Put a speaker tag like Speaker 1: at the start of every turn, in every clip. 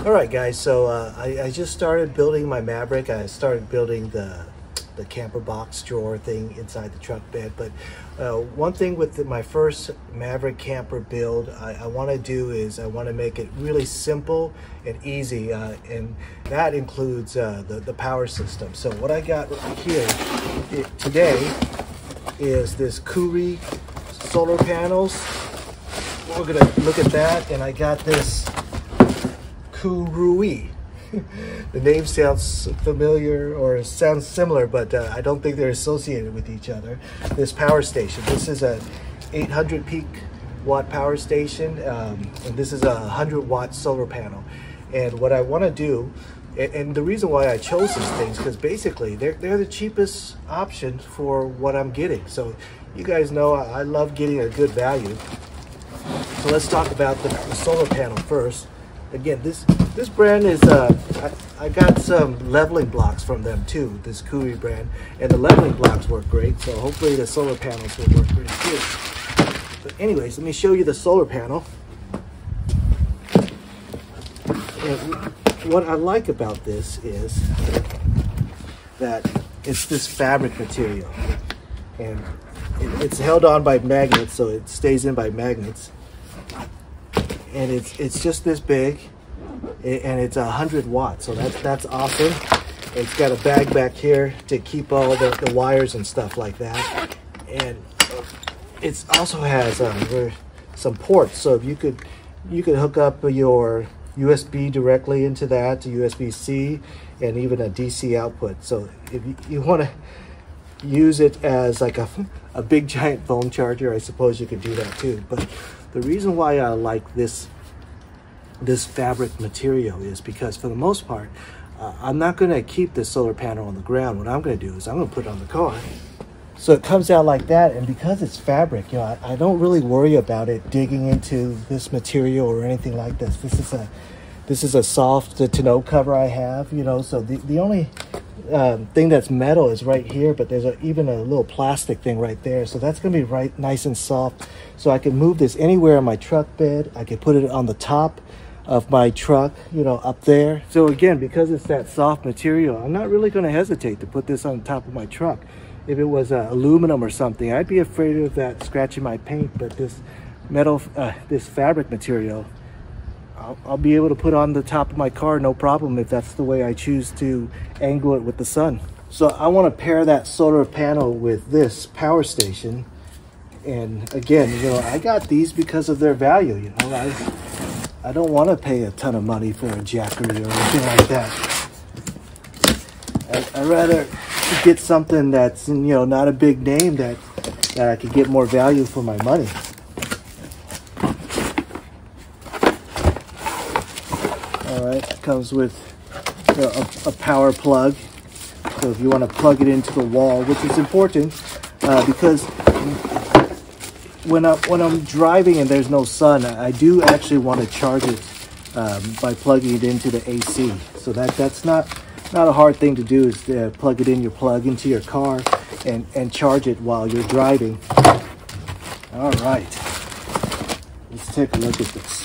Speaker 1: All right, guys, so I just started building my Maverick. I started building the camper box drawer thing inside the truck bed. But one thing with my first Maverick camper build, I want to do is I want to make it really simple and easy, and that includes the power system. So what I got here today is this Koorui solar panels. We're gonna look at that, and I got this Koorui. The name sounds familiar or sounds similar, but I don't think they're associated with each other. This power station, this is a 800 peak watt power station, and this is a 100-watt solar panel. And what I want to do, and the reason why I chose these things, because basically they're the cheapest option for what I'm getting. So you guys know I love getting a good value. So let's talk about the solar panel first. Again, this brand is, I got some leveling blocks from them too, this Koorui brand, and the leveling blocks work great, so hopefully the solar panels will work great too. But anyways, let me show you the solar panel. And what I like about this is that it's this fabric material, and it's held on by magnets, so it stays in by magnets. And it's just this big, and it's 100 watts, so that's awesome. It's got a bag back here to keep all the wires and stuff like that, and it also has some ports, so if you could hook up your USB directly into that, to USB-C, and even a DC output. So if you want to use it as like a big giant phone charger, I suppose you could do that too. But the reason why I like this fabric material is because, for the most part, I'm not going to keep this solar panel on the ground. What I'm going to do is I'm going to put it on the car. So it comes out like that, and because it's fabric, you know, I don't really worry about it digging into this material or anything like this. This is a soft tonneau cover I have, you know. So the only thing that's metal is right here, but there's even a little plastic thing right there, so that's gonna be right nice and soft, so I can move this anywhere in my truck bed. I can put it on the top of my truck, you know, up there. So again, because it's that soft material, I'm not really going to hesitate to put this on the top of my truck. If it was aluminum or something, I'd be afraid of that scratching my paint, but this metal, this fabric material, I'll be able to put on the top of my car, no problem, if that's the way I choose to angle it with the sun. So I want to pair that solar panel with this power station. And again, you know, I got these because of their value. You know, I don't want to pay a ton of money for a Jackery or anything like that. I'd rather get something that's, you know, not a big name, that I could get more value for my money. Alright, it comes with a power plug. So if you want to plug it into the wall, which is important because when I'm driving and there's no sun, I do actually want to charge it by plugging it into the AC. So that's not a hard thing to do, is to plug it in your plug into your car and charge it while you're driving. Alright, let's take a look at this.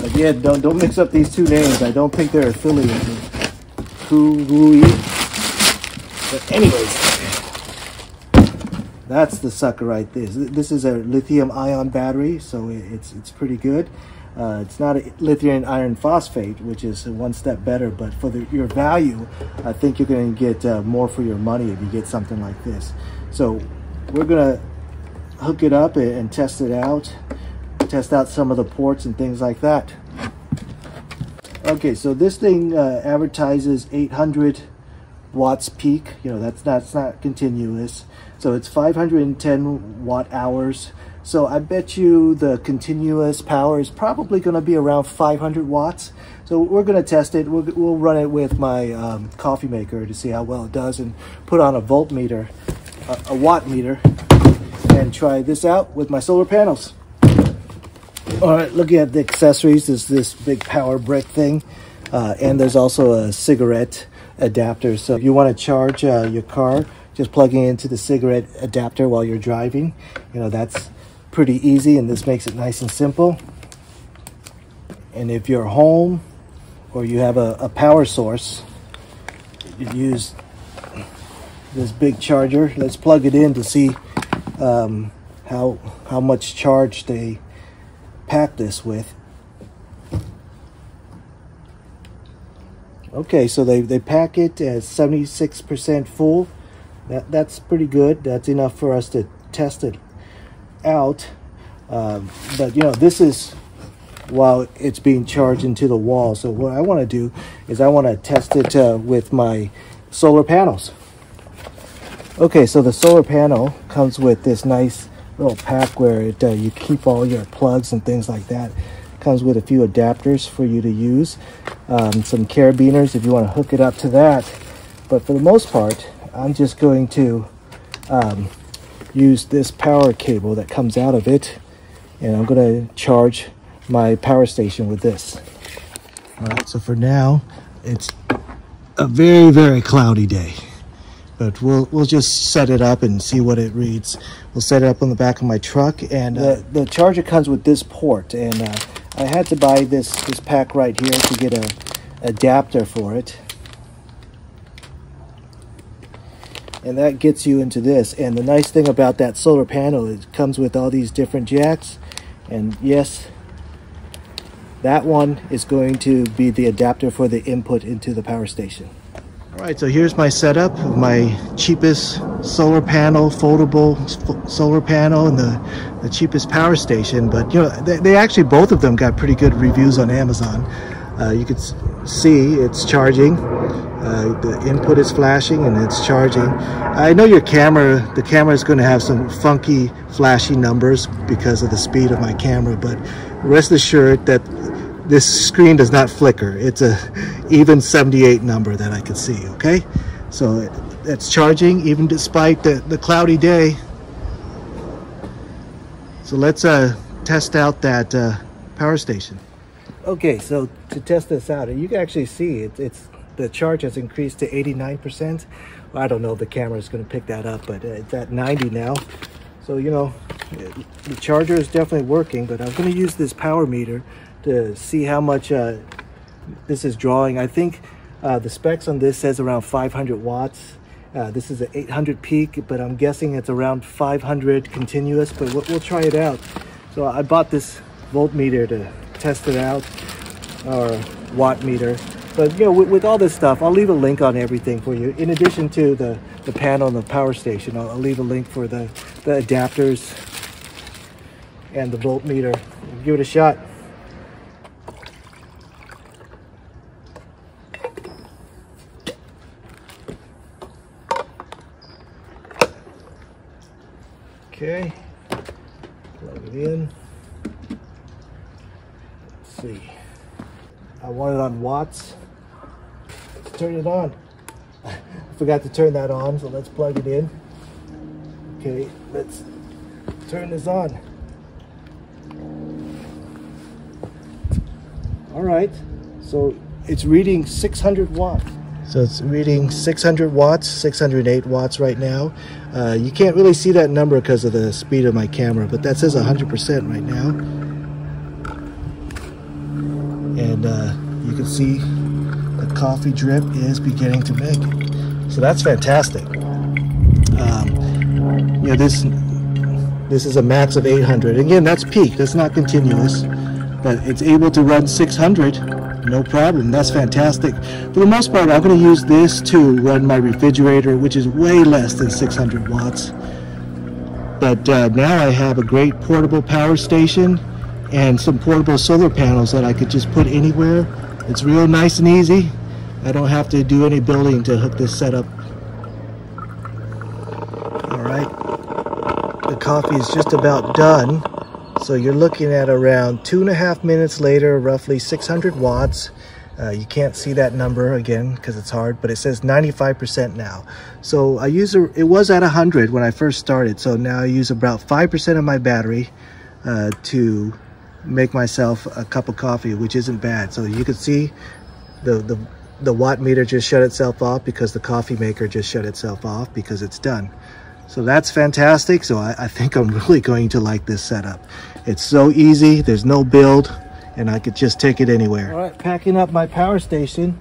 Speaker 1: Again, don't mix up these two names. I don't think they're affiliated. Koorui. But anyways, that's the sucker right there. This is a lithium-ion battery, so it's pretty good. It's not a lithium iron phosphate, which is one step better, but for your value, I think you're going to get more for your money if you get something like this. So we're going to hook it up and test it out. Test out some of the ports and things like that. Okay, so this thing advertises 800 watts peak. You know, that's not continuous. So it's 510 watt hours. So I bet you the continuous power is probably going to be around 500 watts. So we're going to test it. We'll run it with my coffee maker to see how well it does, and put on a voltmeter, a watt meter, and try this out with my solar panels. All right, looking at the accessories, there's this big power brick thing, and there's also a cigarette adapter. So if you want to charge your car, just plugging into the cigarette adapter while you're driving, you know, that's pretty easy, and this makes it nice and simple. And if you're home or you have a power source, you use this big charger. Let's plug it in to see how much charge they pack this with. Okay, so they pack it at 76% full. That's pretty good. That's enough for us to test it out. But you know, this is while it's being charged into the wall. So what I want to do is I want to test it with my solar panels. Okay, so the solar panel comes with this nice little pack where you keep all your plugs and things like that. Comes with a few adapters for you to use, some carabiners if you want to hook it up to that. But for the most part, I'm just going to use this power cable that comes out of it, and I'm going to charge my power station with this. All right, so for now, it's a very, very cloudy day, but we'll just set it up and see what it reads. We'll set it up on the back of my truck, and the charger comes with this port, and I had to buy this pack right here to get an adapter for it. And that gets you into this. And the nice thing about that solar panel, it comes with all these different jacks. And yes, that one is going to be the adapter for the input into the power station. All right, so here's my setup of my cheapest solar panel, foldable solar panel, and the cheapest power station. But you know, they actually, both of them got pretty good reviews on Amazon. You can see it's charging. The input is flashing and it's charging. I know the camera is going to have some funky flashy numbers because of the speed of my camera, but rest assured that this screen does not flicker. It's a even 78 number that I can see, okay? So it's charging even despite the cloudy day. So let's test out that power station. Okay, so to test this out, you can actually see the charge has increased to 89%. Well, I don't know if the camera is going to pick that up, but it's at 90 now. So, you know, the charger is definitely working, but I'm going to use this power meter to see how much this is drawing. I think the specs on this says around 500 watts. This is an 800 peak, but I'm guessing it's around 500 continuous, but we'll try it out. So I bought this voltmeter to test it out, or watt meter. But you know, with all this stuff, I'll leave a link on everything for you. In addition to the panel and the power station, I'll leave a link for the adapters and the voltmeter. Give it a shot. Okay, plug it in. Let's see. I want it on watts. Let's turn it on. I forgot to turn that on, so let's plug it in. Okay, let's turn this on. All right, so it's reading 600 watts. So it's reading 600 watts, 608 watts right now. You can't really see that number because of the speed of my camera, but that says 100% right now. And you can see the coffee drip is beginning to make it. So that's fantastic. You know, this is a max of 800. Again, that's peak, that's not continuous, but it's able to run 600. No problem, that's fantastic. For the most part, I'm going to use this to run my refrigerator, which is way less than 600 watts. But now I have a great portable power station and some portable solar panels that I could just put anywhere. It's real nice and easy. I don't have to do any building to hook this setup. All right, the coffee is just about done. So you're looking at around 2.5 minutes later, roughly 600 watts. You can't see that number again because it's hard, but it says 95% now. So I use it was at 100 when I first started. So now I use about 5% of my battery to make myself a cup of coffee, which isn't bad. So you can see the watt meter just shut itself off because the coffee maker just shut itself off because it's done. So that's fantastic. So I think I'm really going to like this setup. It's so easy. There's no build. and I could just take it anywhere. All right, packing up my power station.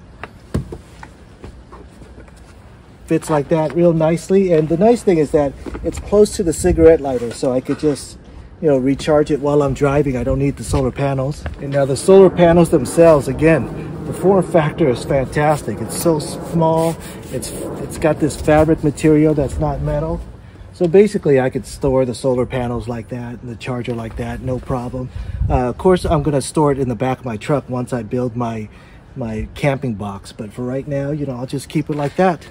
Speaker 1: Fits like that real nicely, and the nice thing is that it's close to the cigarette lighter, so I could just, you know, recharge it while I'm driving. I don't need the solar panels. And now the solar panels themselves, again, the form factor is fantastic. It's so small. It's got this fabric material that's not metal. So basically I could store the solar panels like that and the charger like that, no problem. Of course, I'm going to store it in the back of my truck once I build my camping box, but for right now, you know, I'll just keep it like that.